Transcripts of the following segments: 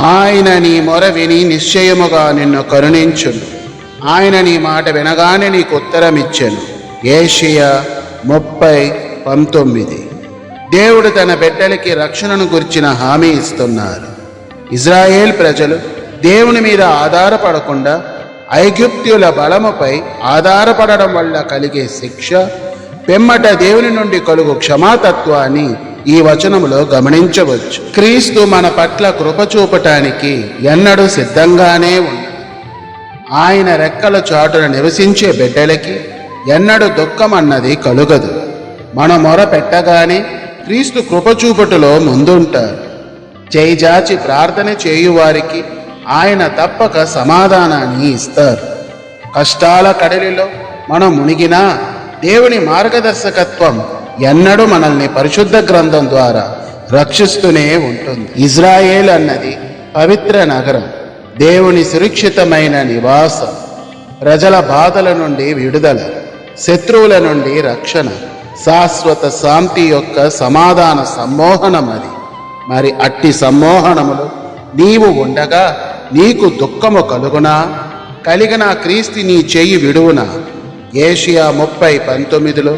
ఆయన నీ మొర విని నిశ్చయముగా నిన్ను కరుణించును. ఆయన నీ మాట వినగానే నీకు ఉత్తరమిచ్చెను. ఏషియా 30:19. దేవుడు తన బిడ్డలకి రక్షణను గురించిన హామీ ఇస్తున్నారు. ఇజ్రాయేల్ ప్రజలు దేవుని మీద ఆధారపడకుండా ఐగుప్త్యుల బలముపై ఆధారపడడం వల్ల కలిగే శిక్ష, పిమ్మట దేవుని నుండి కలుగు క్షమాతత్వాన్ని ఈ వచనములో గమనించవచ్చు. క్రీస్తు మన పట్ల కృప చూపటానికి ఎన్నడూ సిద్ధంగానే ఉన్నాడు. ఆయన రెక్కల చాటున నివసించే బిడ్డలకి ఎన్నడూ దుఃఖం అన్నది కలుగదు. మన మొర పెట్టగానే క్రీస్తు కృప చూపుటలో ముందుంటారు. చేయిజాచి ప్రార్థన చేయువారికి ఆయన తప్పక సమాధానాన్ని ఇస్తారు. కష్టాల కడలిలో మనం మునిగినా దేవుని మార్గదర్శకత్వం ఎన్నడూ మనల్ని పరిశుద్ధ గ్రంథం ద్వారా రక్షిస్తూనే ఉంటుంది. ఇజ్రాయేల్ అన్నది పవిత్ర నగరం, దేవుని సురక్షితమైన నివాసం, ప్రజల బాధల నుండి విడుదల, శత్రువుల నుండి రక్షణ, శాశ్వత శాంతి యొక్క సమాధాన సమ్మోహనం అది. మరి అట్టి సమ్మోహనములు నీవు ఉండగా నీకు దుఃఖము కలుగునా? కలిగిన క్రీస్తు నీ చెయ్యి విడువునా? ఏషియా 30:19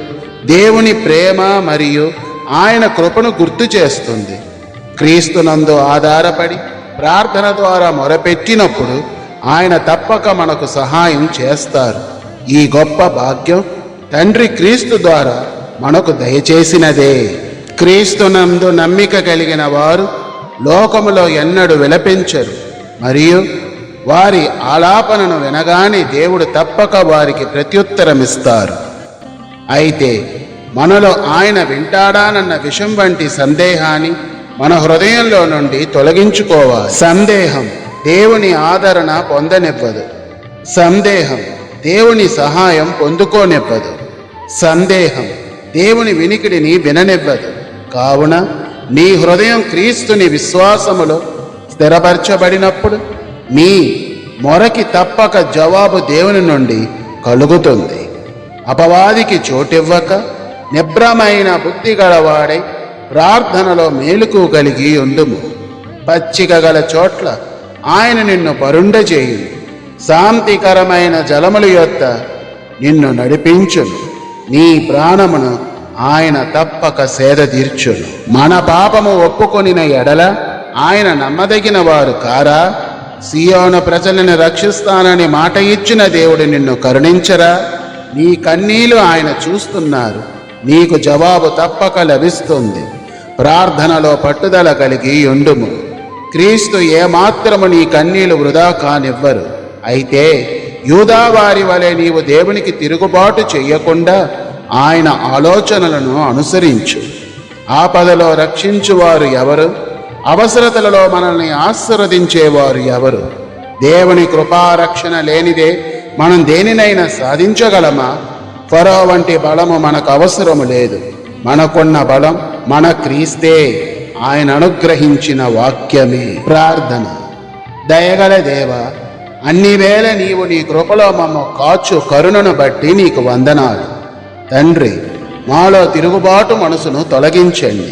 దేవుని ప్రేమ మరియు ఆయన కృపను గుర్తు చేస్తుంది. క్రీస్తునందు ఆధారపడి ప్రార్థన ద్వారా మొరపెట్టినప్పుడు ఆయన తప్పక మనకు సహాయం చేస్తారు. ఈ గొప్ప భాగ్యం తండ్రి క్రీస్తు ద్వారా మనకు దయచేసినదే. క్రీస్తునందు నమ్మిక కలిగిన వారు లోకములో ఎన్నడూ విలపించరు మరియు వారి ఆలాపనను వినగానే దేవుడు తప్పక వారికి ప్రత్యుత్తరమిస్తారు. అయితే మనలో ఆయన వింటాడానన్న విషం వంటి సందేహాన్ని మన హృదయంలో నుండి తొలగించుకోవాలి. సందేహం దేవుని ఆదరణ పొందనివ్వదు. సందేహం దేవుని సహాయం పొందుకోనివ్వదు. సందేహం దేవుని వినికిడిని విననివ్వదు. కావున నీ హృదయం క్రీస్తుని విశ్వాసములో స్థిరపరచబడినప్పుడు మీ మొరకి తప్పక జవాబు దేవుని నుండి కలుగుతుంది. అపవాదికి చోటివ్వక నిబ్రమైన బుద్ధి గలవాడై ప్రార్థనలో మేలుకు కలిగి ఉండుము. పచ్చిక గల చోట్ల ఆయన నిన్ను పరుండజేయును. శాంతికరమైన జలముల యొద్ద నిన్ను నడిపించును. నీ ప్రాణమును ఆయన తప్పక సేద తీర్చును. మన పాపము ఒప్పుకొనిన ఎడల ఆయన నమ్మదగిన వారు కారా? సియోను ప్రజలను రక్షిస్తానని మాట ఇచ్చిన దేవుడు నిన్ను కరుణించరా? నీ కన్నీళ్లు ఆయన చూస్తున్నారు. నీకు జవాబు తప్పక లభిస్తుంది. ప్రార్థనలో పట్టుదల కలిగి ఉండుము. క్రీస్తు ఏమాత్రము నీ కన్నీళ్లు వృధా కానివ్వరు. అయితే యూదావారి వలె నీవు దేవునికి తిరుగుబాటు చెయ్యకుండా ఆయన ఆలోచనలను అనుసరించు. ఆపదలో రక్షించువారు ఎవరు? అవసరతలలో మనల్ని ఆశీర్వదించేవారు ఎవరు? దేవుని కృపారక్షణ లేనిదే మనం దేనినైనా సాధించగలమా? ఫరో వంటి బలము మనకు అవసరము లేదు. మనకున్న బలం మన క్రీస్తే, ఆయన అనుగ్రహించిన వాక్యమే. ప్రార్థన. దయగల దేవా, అన్ని వేళ నీవు నీ కృపలో మమ్మ కాచు కరుణను బట్టి నీకు వందనాలు. తండ్రి, మాలో తిరుగుబాటు మనసును తొలగించండి.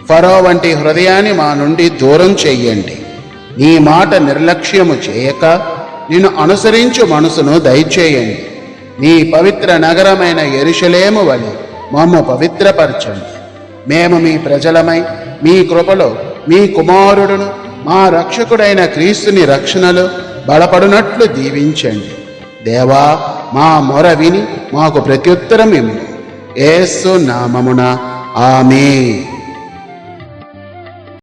ఫరో వంటి హృదయాన్ని మా నుండి దూరం చెయ్యండి. నీ మాట నిర్లక్ష్యము చేయక నిన్ను అనుసరించు మనసును దయచేయండి. నీ పవిత్ర నగరమైన యెరూషలేము వలె మమ్ము పవిత్రపరచండి. మేము మీ ప్రజలమై మీ కృపలో మీ కుమారుడును మా రక్షకుడైన క్రీస్తుని రక్షణలో బలపడునట్లు దీవించండి. దేవా, మా మొర విని మాకు ప్రత్యుత్తరం ఇమ్ము. యేసు నామమున ఆమేన్.